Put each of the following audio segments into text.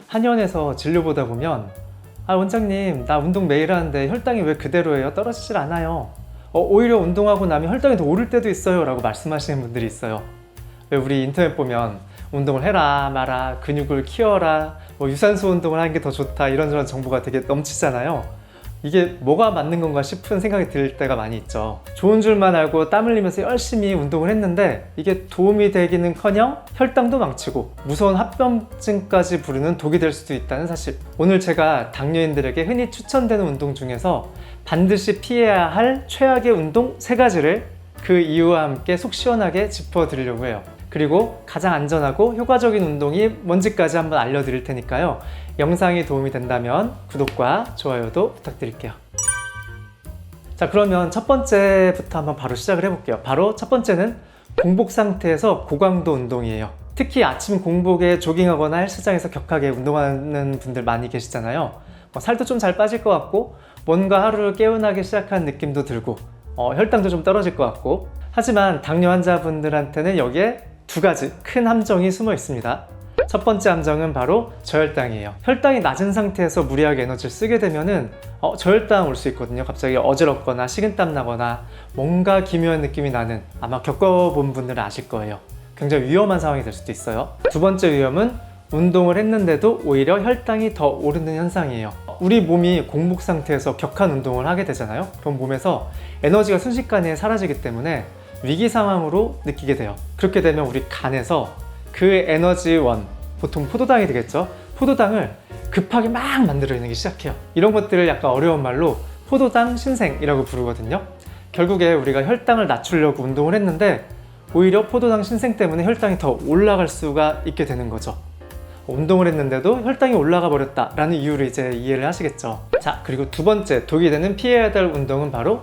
한의원에서 진료 보다 보면 원장님 나 운동 매일 하는데 혈당이 왜 그대로예요? 떨어지질 않아요. 오히려 운동하고 나면 혈당이 더 오를 때도 있어요 라고 말씀하시는 분들이 있어요. 왜 우리 인터넷 보면 운동을 해라 마라 근육을 키워라 유산소 운동을 하는 게 더 좋다 이런저런 정보가 되게 넘치잖아요. 이게 뭐가 맞는 건가 싶은 생각이 들 때가 많이 있죠. 좋은 줄만 알고 땀 흘리면서 열심히 운동을 했는데 이게 도움이 되기는커녕 혈당도 망치고 무서운 합병증까지 부르는 독이 될 수도 있다는 사실. 오늘 제가 당뇨인들에게 흔히 추천되는 운동 중에서 반드시 피해야 할 최악의 운동 3가지를 그 이유와 함께 속 시원하게 짚어드리려고 해요. 그리고 가장 안전하고 효과적인 운동이 뭔지까지 한번 알려드릴 테니까요. 영상이 도움이 된다면 구독과 좋아요도 부탁드릴게요. 자, 그러면 첫 번째부터 한번 바로 시작을 해볼게요. 바로 첫 번째는 공복 상태에서 고강도 운동이에요. 특히 아침 공복에 조깅하거나 헬스장에서 격하게 운동하는 분들 많이 계시잖아요. 살도 좀 잘 빠질 것 같고 뭔가 하루를 개운하게 시작한 느낌도 들고 혈당도 좀 떨어질 것 같고. 하지만 당뇨 환자분들한테는 여기에 2가지 큰 함정이 숨어 있습니다. 첫 번째 함정은 바로 저혈당이에요. 혈당이 낮은 상태에서 무리하게 에너지를 쓰게 되면은 저혈당 올 수 있거든요. 갑자기 어지럽거나 식은땀 나거나 뭔가 기묘한 느낌이 나는, 아마 겪어본 분들은 아실 거예요. 굉장히 위험한 상황이 될 수도 있어요. 2번째 위험은 운동을 했는데도 오히려 혈당이 더 오르는 현상이에요. 우리 몸이 공복 상태에서 격한 운동을 하게 되잖아요. 그럼 몸에서 에너지가 순식간에 사라지기 때문에 위기 상황으로 느끼게 돼요. 그렇게 되면 우리 간에서 그 에너지원, 보통 포도당이 되겠죠. 포도당을 급하게 막 만들어내기 시작해요. 이런 것들을 약간 어려운 말로 포도당 신생이라고 부르거든요. 결국에 우리가 혈당을 낮추려고 운동을 했는데 오히려 포도당 신생 때문에 혈당이 더 올라갈 수가 있게 되는 거죠. 운동을 했는데도 혈당이 올라가 버렸다라는 이유를 이제 이해를 하시겠죠. 자, 그리고 2번째 독이 되는 피해야 될 운동은 바로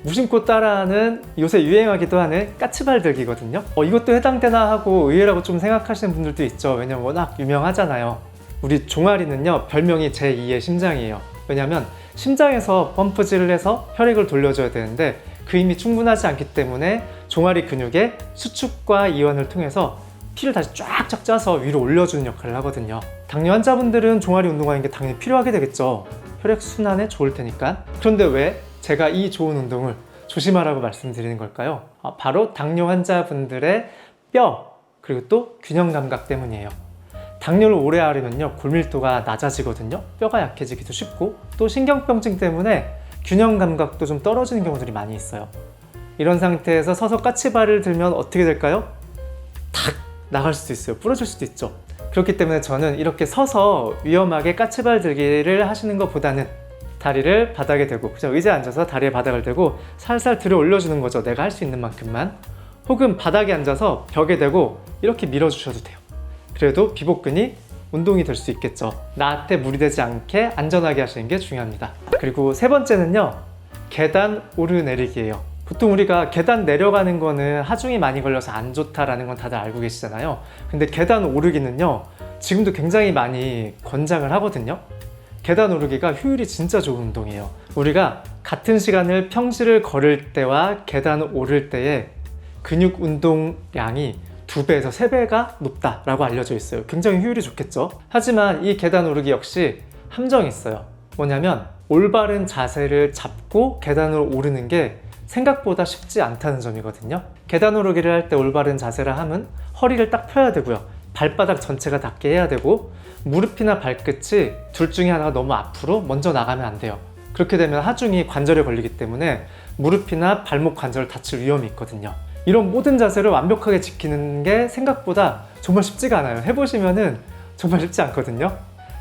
무심코 따라하는, 요새 유행하기도 하는 까치발 들기거든요. 이것도 해당되나 하고 의외라고 좀 생각하시는 분들도 있죠. 왜냐면 워낙 유명하잖아요. 우리 종아리는요, 별명이 제2의 심장이에요. 왜냐면 심장에서 펌프질을 해서 혈액을 돌려줘야 되는데 그 힘이 충분하지 않기 때문에 종아리 근육의 수축과 이완을 통해서 피를 다시 쫙쫙 짜서 위로 올려주는 역할을 하거든요. 당뇨 환자분들은 종아리 운동하는 게 당연히 필요하게 되겠죠. 혈액 순환에 좋을 테니까. 그런데 왜 제가 이 좋은 운동을 조심하라고 말씀드리는 걸까요? 바로 당뇨 환자분들의 뼈, 그리고 또 균형 감각 때문이에요. 당뇨를 오래 앓으면요, 골밀도가 낮아지거든요. 뼈가 약해지기도 쉽고, 또 신경병증 때문에 균형 감각도 좀 떨어지는 경우들이 많이 있어요. 이런 상태에서 서서 까치발을 들면 어떻게 될까요? 탁 나갈 수도 있어요. 부러질 수도 있죠. 그렇기 때문에 저는 이렇게 서서 위험하게 까치발 들기를 하시는 것보다는 다리를 바닥에 대고, 그냥 의자에 앉아서 다리에 바닥을 대고 살살 들어 올려주는 거죠. 내가 할 수 있는 만큼만. 혹은 바닥에 앉아서 벽에 대고 이렇게 밀어주셔도 돼요. 그래도 비복근이 운동이 될 수 있겠죠. 나한테 무리되지 않게 안전하게 하시는 게 중요합니다. 그리고 3번째는요, 계단 오르내리기예요. 보통 우리가 계단 내려가는 거는 하중이 많이 걸려서 안 좋다라는 건 다들 알고 계시잖아요. 근데 계단 오르기는요, 지금도 굉장히 많이 권장을 하거든요. 계단 오르기가 효율이 진짜 좋은 운동이에요. 우리가 같은 시간을 평지를 걸을 때와 계단 오를 때의 근육 운동량이 2배에서 3배가 높다라고 알려져 있어요. 굉장히 효율이 좋겠죠. 하지만 이 계단 오르기 역시 함정이 있어요. 뭐냐면 올바른 자세를 잡고 계단을 오르는 게 생각보다 쉽지 않다는 점이거든요. 계단 오르기를 할 때 올바른 자세를 하면 허리를 딱 펴야 되고요. 발바닥 전체가 닿게 해야 되고, 무릎이나 발끝이 둘 중에 하나가 너무 앞으로 먼저 나가면 안 돼요. 그렇게 되면 하중이 관절에 걸리기 때문에 무릎이나 발목 관절을 다칠 위험이 있거든요. 이런 모든 자세를 완벽하게 지키는 게 생각보다 정말 쉽지가 않아요. 해보시면은 정말 쉽지 않거든요.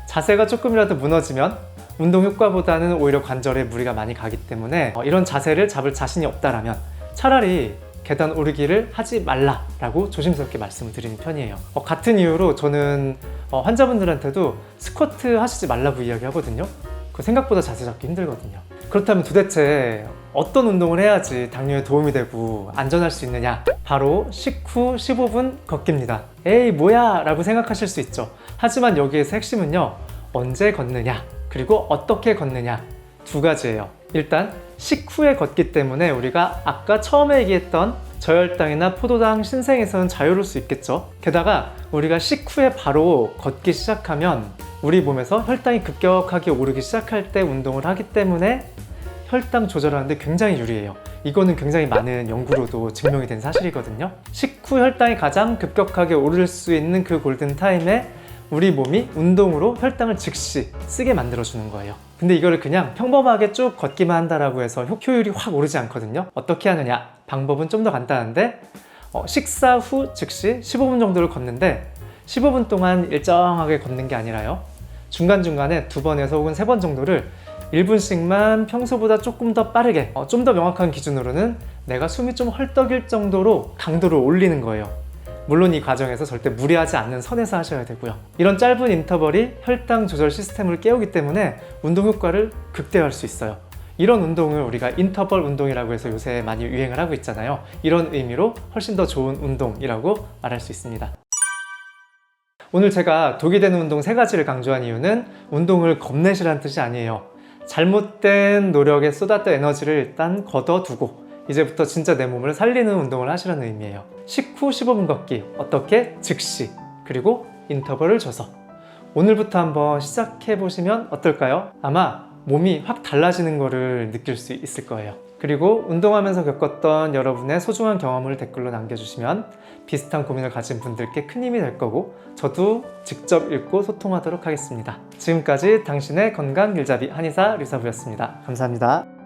자세가 조금이라도 무너지면 운동 효과보다는 오히려 관절에 무리가 많이 가기 때문에 이런 자세를 잡을 자신이 없다라면 차라리 계단 오르기를 하지 말라라고 조심스럽게 말씀을 드리는 편이에요. 같은 이유로 저는 환자분들한테도 스쿼트 하시지 말라고 이야기하거든요. 그거 생각보다 자세 잡기 힘들거든요. 그렇다면 도대체 어떤 운동을 해야지 당뇨에 도움이 되고 안전할 수 있느냐? 바로 식후 15분 걷기입니다. 에이 뭐야 라고 생각하실 수 있죠. 하지만 여기에서 핵심은요, 언제 걷느냐 그리고 어떻게 걷느냐 2가지예요. 일단 식후에 걷기 때문에 우리가 아까 처음에 얘기했던 저혈당이나 포도당 신생에서는 자유로울 수 있겠죠. 게다가 우리가 식후에 바로 걷기 시작하면 우리 몸에서 혈당이 급격하게 오르기 시작할 때 운동을 하기 때문에 혈당 조절하는데 굉장히 유리해요. 이거는 굉장히 많은 연구로도 증명이 된 사실이거든요. 식후 혈당이 가장 급격하게 오를 수 있는 그 골든타임에 우리 몸이 운동으로 혈당을 즉시 쓰게 만들어주는 거예요. 근데 이거를 그냥 평범하게 쭉 걷기만 한다라고 해서 효율이 확 오르지 않거든요. 어떻게 하느냐? 방법은 좀 더 간단한데 식사 후 즉시 15분 정도를 걷는데 15분 동안 일정하게 걷는 게 아니라요. 중간중간에 2번에서 혹은 3번 정도를 1분씩만 평소보다 조금 더 빠르게 좀 더 명확한 기준으로는 내가 숨이 좀 헐떡일 정도로 강도를 올리는 거예요. 물론 이 과정에서 절대 무리하지 않는 선에서 하셔야 되고요. 이런 짧은 인터벌이 혈당 조절 시스템을 깨우기 때문에 운동 효과를 극대화할 수 있어요. 이런 운동을 우리가 인터벌 운동이라고 해서 요새 많이 유행을 하고 있잖아요. 이런 의미로 훨씬 더 좋은 운동이라고 말할 수 있습니다. 오늘 제가 독이 되는 운동 3가지를 강조한 이유는 운동을 겁내시라는 뜻이 아니에요. 잘못된 노력에 쏟았던 에너지를 일단 걷어두고 이제부터 진짜 내 몸을 살리는 운동을 하시라는 의미예요. 식후 15분 걷기, 어떻게? 즉시, 그리고 인터벌을 줘서 오늘부터 한번 시작해 보시면 어떨까요? 아마 몸이 확 달라지는 거를 느낄 수 있을 거예요. 그리고 운동하면서 겪었던 여러분의 소중한 경험을 댓글로 남겨주시면 비슷한 고민을 가진 분들께 큰 힘이 될 거고 저도 직접 읽고 소통하도록 하겠습니다. 지금까지 당신의 건강 길잡이 한의사 류사부였습니다. 감사합니다.